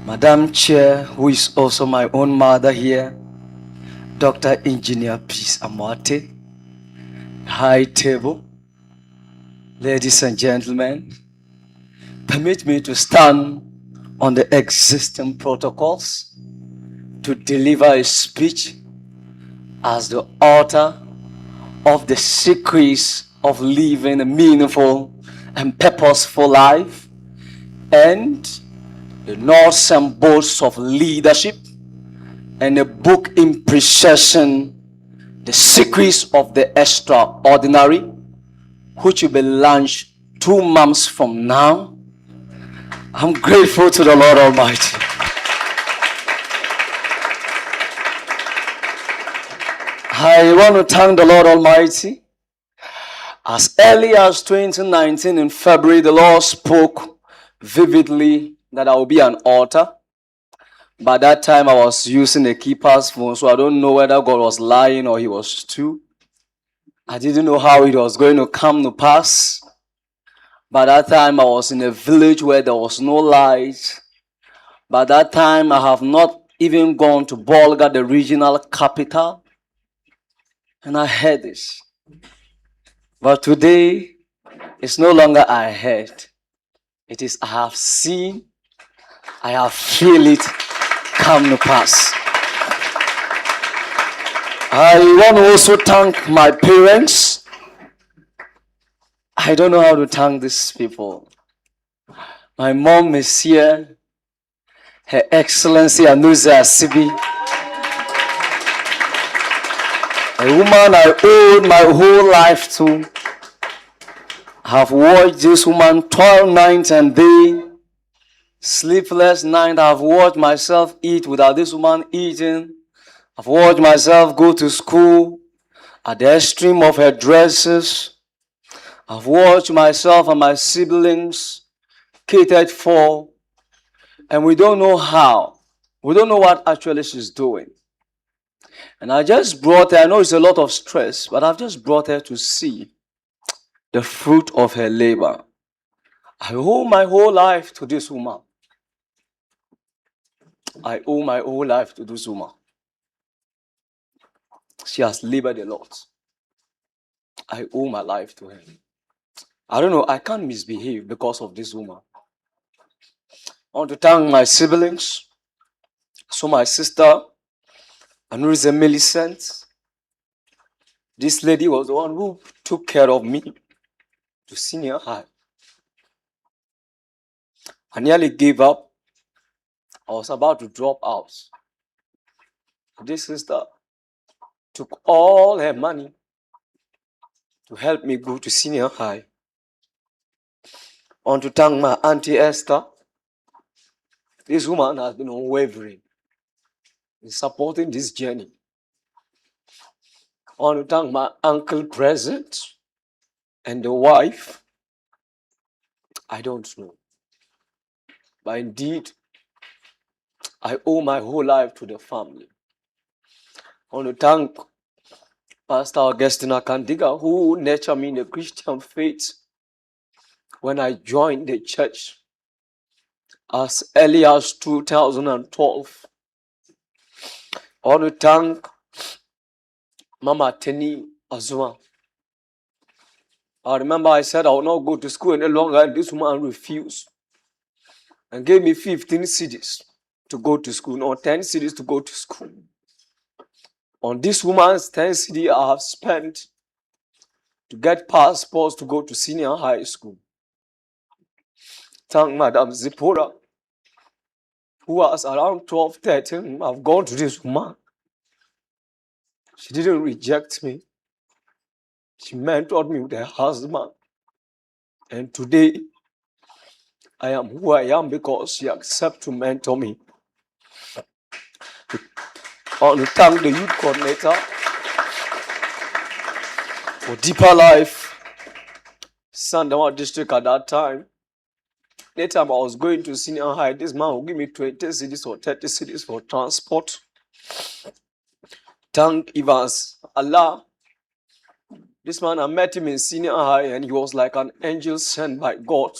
Madam Chair, who is also my own mother here, Dr. Engineer Peace Amate, High Table, ladies and gentlemen, permit me to stand on the existing protocols to deliver a speech as the author of the secrets of living a meaningful and purposeful life and the nuts and bolts of leadership, and a book in procession, The Secrets of the Extraordinary, which will be launched 2 months from now. I'm grateful to the Lord Almighty. I want to thank the Lord Almighty. As early as 2019 in February, the Lord spoke vividly that I will be an author. By that time, I was using a keeper's phone, so I don't know whether God was lying or he was true. I didn't know how it was going to come to pass. By that time, I was in a village where there was no light. By that time, I have not even gone to Bolga, the regional capital. And I heard this. But today, it's no longer I heard. It is I have seen, I have feel it come to pass. I want to also thank my parents. I don't know how to thank these people. My mom is here. Her Excellency Anuza Asibi. A woman I owed my whole life to. I have watched this woman toil night and day. Sleepless night. I have watched myself eat without this woman eating. I've watched myself go to school at the extreme of her dresses. I've watched myself and my siblings catered for, and we don't know how. We don't know what actually she's doing. And I just brought her, I know it's a lot of stress, but I've just brought her to see the fruit of her labor. I owe my whole life to this woman. I owe my whole life to this woman. She has labored a lot. I owe my life to her. I don't know, I can't misbehave because of this woman. I want to thank my siblings. So my sister, Anurise Millicent, this lady was the one who took care of me to senior high. I nearly gave up. I was about to drop out. This sister took all her money to help me go to senior high. I want to thank my Auntie Esther. This woman has been unwavering in supporting this journey. I want to thank my uncle present and the wife. I don't know. But indeed, I owe my whole life to the family. I want to thank Pastor Augustina Kandiga, who nurtured me in the Christian faith when I joined the church as early as 2012. I want to thank Mama Teni Azuma. I remember I said I will not go to school any longer, and this woman refused and gave me 15 cedis to go to school, or 10 cedis to go to school. On this woman's 10 cedi I have spent to get passports to go to senior high school. Thank Madam Zipporah, who was around 12, 13. I've gone to this woman. She didn't reject me. She mentored me with her husband. And today, I am who I am because she accepted to mentor me. I want to thank the youth coordinator for Deeper Life, Sandawa district at that time. That time I was going to senior high, this man will give me 20 cedis or 30 cedis for transport. Thank Evans Allah. This man, I met him in senior high and he was like an angel sent by God.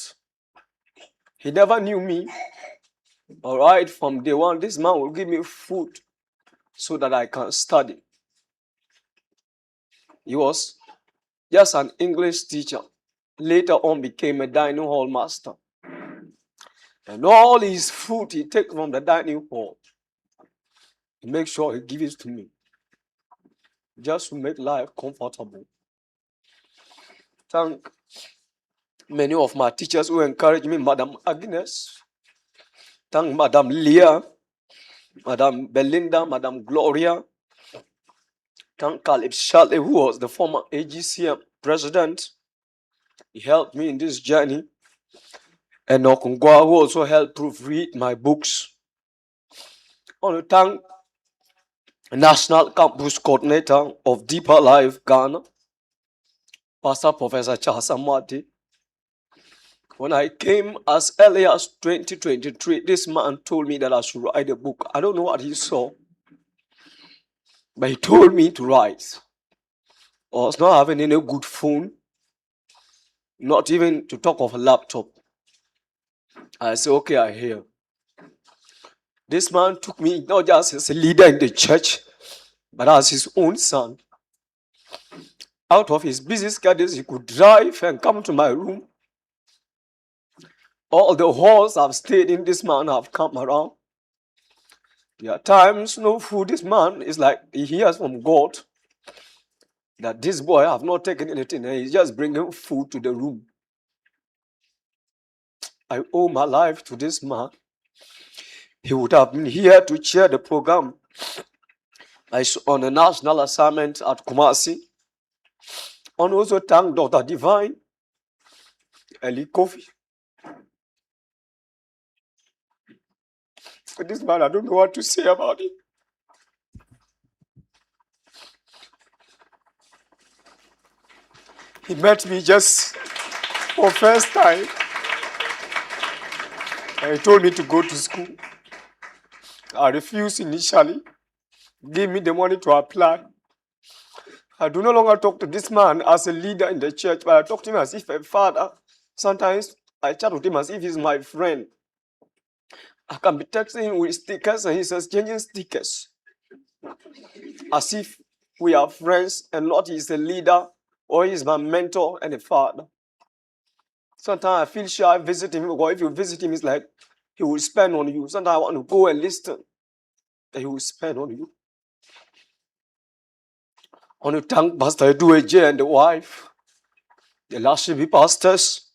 He never knew me, All right, from day one, this man will give me food so that I can study. He was just an English teacher. Later on became a dining hall master. And all his food he takes from the dining hall. He makes sure he gives it to me. Just to make life comfortable. Thank many of my teachers who encouraged me, Madam Agnes. Thank Madam Leah, Madam Belinda, Madam Gloria. Thank Caleb Shirley, who was the former AGCM president. He helped me in this journey. And Okungwa, who also helped proofread my books. I want to thank National Campus Coordinator of Deeper Life Ghana, Pastor Professor Charles Amati. When I came as early as 2023, this man told me that I should write a book. I don't know what he saw, but he told me to write. I was not having any good phone, not even to talk of a laptop. I said, okay, I hear. This man took me not just as a leader in the church, but as his own son. Out of his busy schedules, he could drive and come to my room. All the halls I've stayed in, this man have come around. There are times, no food, this man is like, he hears from God that this boy have not taken anything, and he's just bringing food to the room. I owe my life to this man. He would have been here to chair the program. I was on a national assignment at Kumasi. And also thank Dr. Divine, Eli Kofi. For this man, I don't know what to say about it. He met me just for first time. And he told me to go to school. I refused initially. Gave me the money to apply. I do no longer talk to this man as a leader in the church, but I talk to him as if a father. Sometimes I chat with him as if he's my friend. I can be texting him with stickers and he's exchanging stickers. As if we are friends and not he's a leader or he's my mentor and a father. Sometimes I feel shy visiting him, or if you visit him, it's like he will spend on you. Sometimes I want to go and listen, and he will spend on you. I want to thank Pastor Edueje and the wife, the last CB pastors,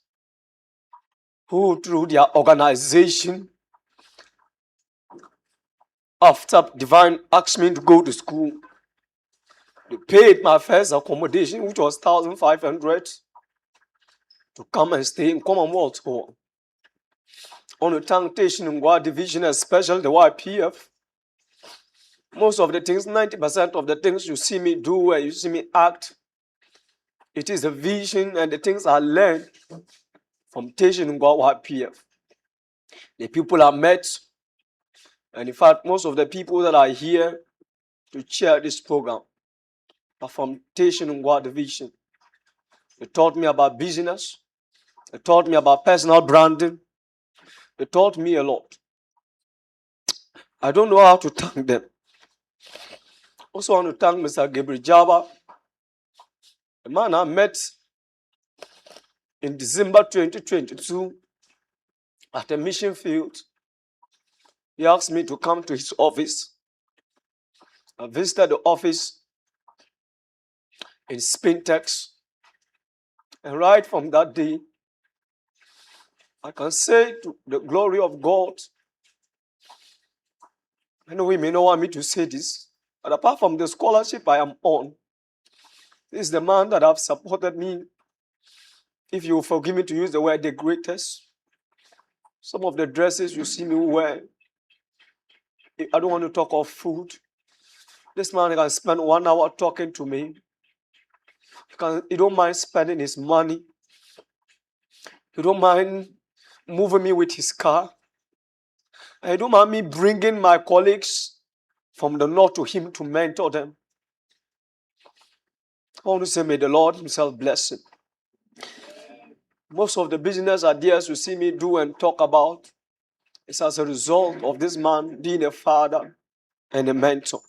who through their organization, after Divine asked me to go to school, they paid my first accommodation, which was 1,500, to come and stay in Commonwealth Hall. I want to thank Tation Ngwa Division, especially the YPF. Most of the things, 90% of the things you see me do and you see me act, it is the vision and the things I learned from Tation Ngwa YPF. The people I met, and in fact, most of the people that are here to chair this program are from Tation Ngwa Division. They taught me about business. They taught me about personal branding. They taught me a lot. I don't know how to thank them. Also want to thank Mr. Gabriel Java, the man I met in December 2022 at a mission field. He asked me to come to his office. I visited the office in Spintex. And right from that day, I can say to the glory of God, I know he may not want me to say this, but apart from the scholarship I am on, this is the man that have supported me. If you forgive me to use the word the greatest, some of the dresses you see me wear, I don't want to talk of food. This man can spend 1 hour talking to me. He don't mind spending his money. He don't mind moving me with his car. And he don't mind me bringing my colleagues from the north to him to mentor them. I want to say, may the Lord himself bless him. Most of the business ideas you see me do and talk about, It's as a result of this man being a father and a mentor.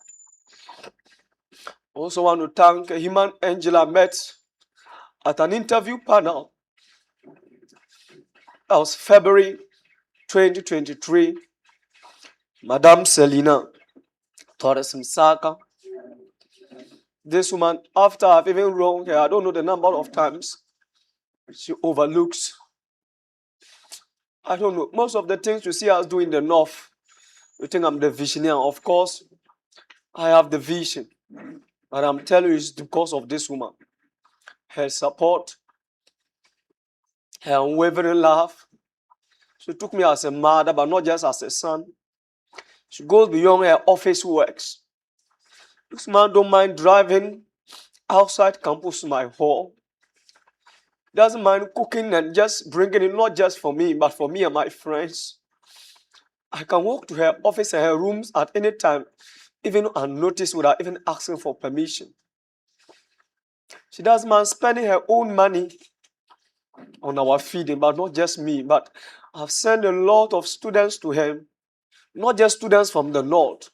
Also want to thank him and Angela met at an interview panel. That was February 2023. Madame Selina Torres Msaka. This woman, after I've even wronged her, I don't know the number of times, she overlooks. I don't know. Most of the things you see us do in the north, you think I'm the visionary. Of course, I have the vision. But I'm telling you, it's because of this woman. Her support, her unwavering love. She took me as a mother, but not just as a son. She goes beyond her office works. This man don't mind driving outside campus to my hall. Doesn't mind cooking and just bringing it, not just for me, but for me and my friends. I can walk to her office and her rooms at any time, even unnoticed, without even asking for permission. She doesn't mind spending her own money on our feeding, but not just me, but I've sent a lot of students to her, not just students from the north.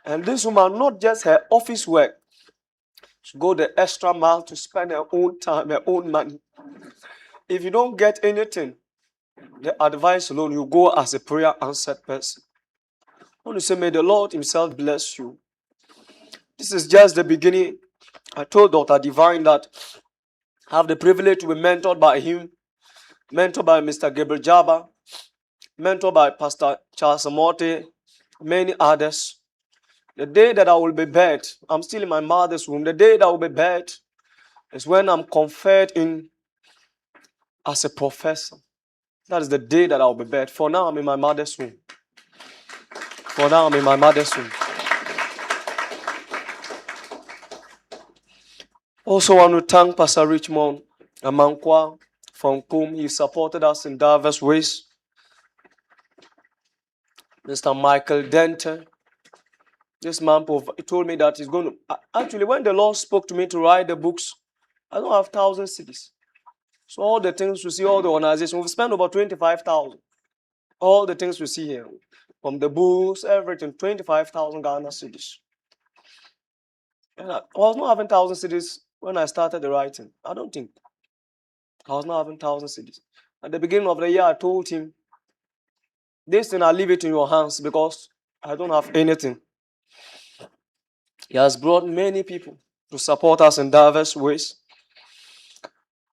And this woman, not just her office work, she go the extra mile to spend her own time, her own money. If you don't get anything, the advice alone, you go as a prayer answered person. I want to say, may the Lord himself bless you. This is just the beginning. I told Dr. Divine that I have the privilege to be mentored by him, mentored by Mr. Gabriel Jabba, mentored by Pastor Charles Amote, many others. The day that I will be birthed, I'm still in my mother's womb. The day that I will be birthed is when I'm conferred in as a professor. That is the day that I will be birthed. For now, I'm in my mother's womb. For now, I'm in my mother's womb. Also want to thank Pastor Richmond Amankwa from whom he supported us in diverse ways. Mr. Michael Dente. This man told me that he's going to... Actually, when the Lord spoke to me to write the books, I don't have 1,000 cities. So all the things you see, all the organizations, we've spent over 25,000. All the things you see here, from the books, everything, 25,000 Ghana cities. And I was not having 1,000 cities when I started the writing. I don't think. I was not having 1,000 cities. At the beginning of the year, I told him, this thing, I'll leave it in your hands because I don't have anything. He has brought many people to support us in diverse ways.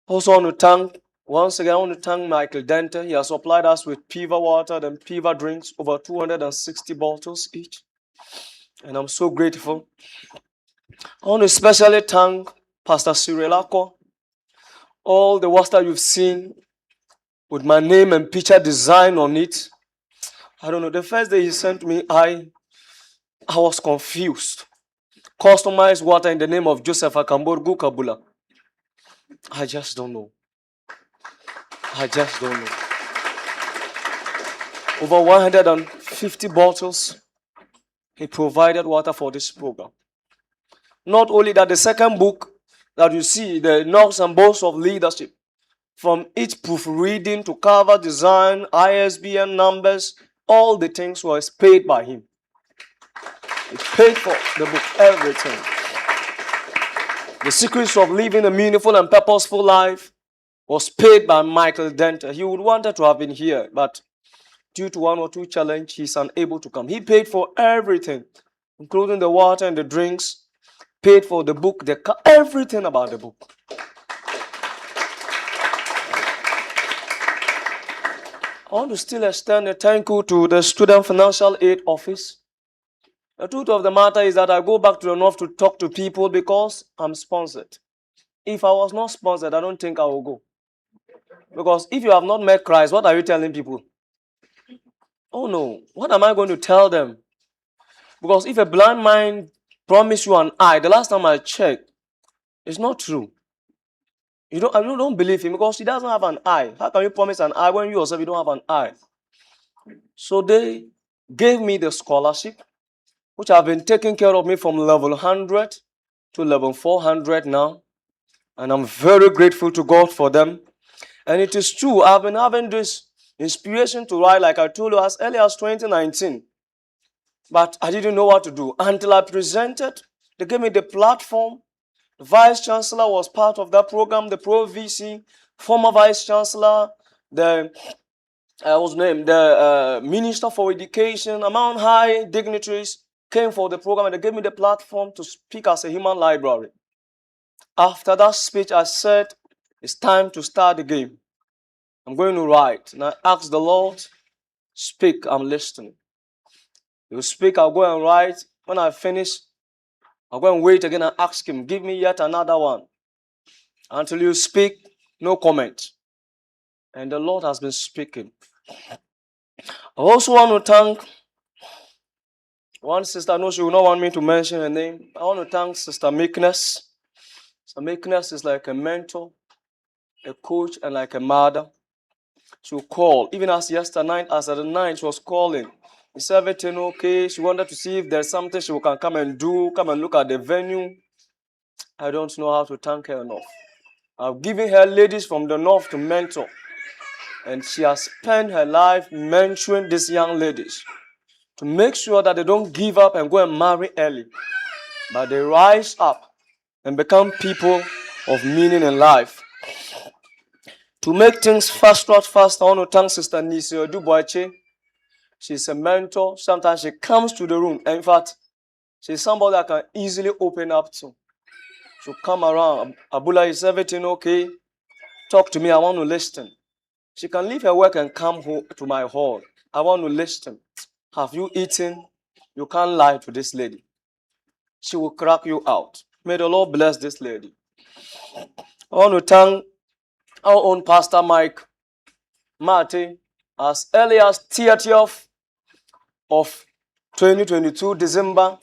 Also want to thank, once again, I want to thank Michael Dente. He has supplied us with Piva water and Piva drinks, over 260 bottles each. And I'm so grateful. I want to especially thank Pastor Cyril Ako. All the water you've seen with my name and picture design on it. I don't know, the first day he sent me, I was confused. Customized water in the name of Joseph Akamborgu Kabula. I just don't know. I just don't know. Over 150 bottles, he provided water for this program. Not only that, the second book that you see, the Knocks and Bolts of Leadership, from each proofreading to cover design, ISBN numbers, all the things was paid by him. He paid for the book, everything. The Secrets of Living a Meaningful and Purposeful Life was paid by Michael Dente. He would wanted to have been here, but due to one or two challenges, he's unable to come. He paid for everything, including the water and the drinks, paid for the book, everything about the book. I want to still extend a thank you to the Student Financial Aid Office. The truth of the matter is that I go back to the north to talk to people because I'm sponsored. If I was not sponsored, I don't think I will go. Because if you have not met Christ, what are you telling people? Oh no, what am I going to tell them? Because if a blind man promises you an eye, the last time I checked, it's not true. I don't believe him because he doesn't have an eye. How can you promise an eye when you yourself you don't have an eye? So they gave me the scholarship, which have been taking care of me from level 100 to level 400 now. And I'm very grateful to God for them. And it is true, I've been having this inspiration to write, like I told you, as early as 2019. But I didn't know what to do until I presented. They gave me the platform. The Vice Chancellor was part of that program, the Pro VC, former Vice Chancellor, the Minister for Education, among high dignitaries came for the program, and they gave me the platform to speak as a human library. After that speech, I said, it's time to start the game. I'm going to write. And I asked the Lord, speak, I'm listening. You speak, I'll go and write. When I finish, I'll go and wait again and ask him, give me yet another one. Until you speak, no comment. And the Lord has been speaking. I also want to thank one sister. I know she will not want me to mention her name. I want to thank Sister Meekness. Sister Meekness is like a mentor, a coach, and like a mother. She will call. Even as yesterday night, as at the night, she was calling. Is everything okay? She wanted to see if there's something she can come and do, come and look at the venue. I don't know how to thank her enough. I've given her ladies from the north to mentor. And she has spent her life mentoring these young ladies to make sure that they don't give up and go and marry early, but they rise up and become people of meaning in life. To make things faster, I want to thank Sister Nisi Oduboache. She's a mentor. Sometimes she comes to the room. In fact, she's somebody I can easily open up to. She'll come around. Abula, is everything okay? Talk to me. I want to listen. She can leave her work and come home to my hall. I want to listen. Have you eaten? You can't lie to this lady. She will crack you out. May the Lord bless this lady. I want to thank our own Pastor Mike Marty. As early as 30th of 2022, December,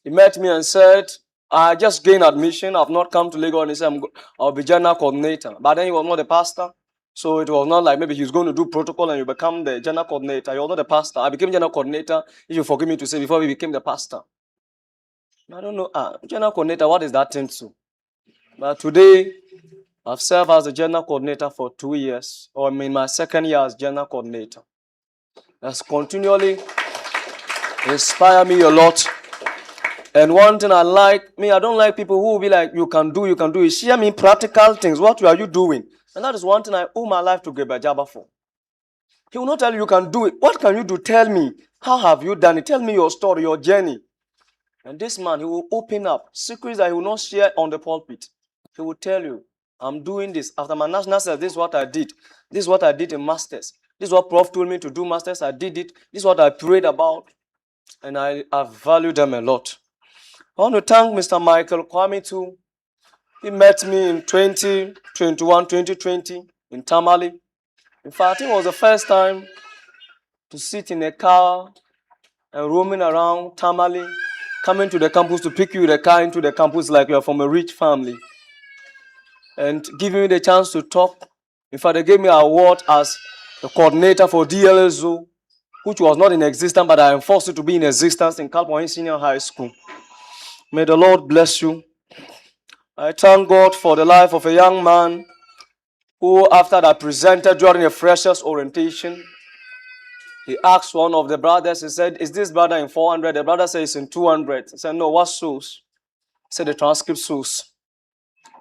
he met me and said, I just gained admission. I've not come to Lagos. And he said, I'll be general coordinator. But then he was not a pastor. So it was not like maybe he's going to do protocol and you become the general coordinator. You're not the pastor. I became general coordinator, if you forgive me to say, before we became the pastor. I don't know. General coordinator, what is that thing to? But today, I've served as the general coordinator for 2 years, or I'm in my second year as general coordinator. That's continually inspired me a lot. And one thing I like, I don't like people who will be like, you can do it. Share me practical things. What are you doing? And that is one thing I owe my life to Geba Jabba for. He will not tell you you can do it. What can you do? Tell me. How have you done it? Tell me your story, your journey. And this man, he will open up secrets that he will not share on the pulpit. He will tell you, I'm doing this. After my national service, this is what I did. This is what I did in masters. This is what Prof told me to do masters. I did it. This is what I prayed about. And I value them a lot. I want to thank Mr. Michael Kwame too. He met me in 2020 in Tamale. In fact, it was the first time to sit in a car and roaming around Tamale, coming to the campus to pick you the car into the campus like you are from a rich family, and giving me the chance to talk. In fact, they gave me an award as the coordinator for DLSO, which was not in existence, but I enforced it to be in existence in California Senior High School. May the Lord bless you. I thank God for the life of a young man who, after I presented during a freshers orientation, he asked one of the brothers, he said, is this brother in 400? The brother said, it's in 200. He said, no, what source? He said, the transcript source.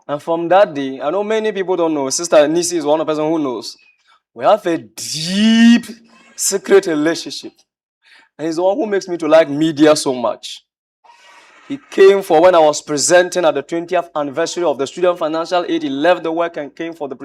And from that day, I know many people don't know. Sister Nisi is one of the person who knows. We have a deep, secret relationship. And he's the one who makes me to like media so much. He came for when I was presenting at the 20th anniversary of the Student Financial Aid. He left the work and came for the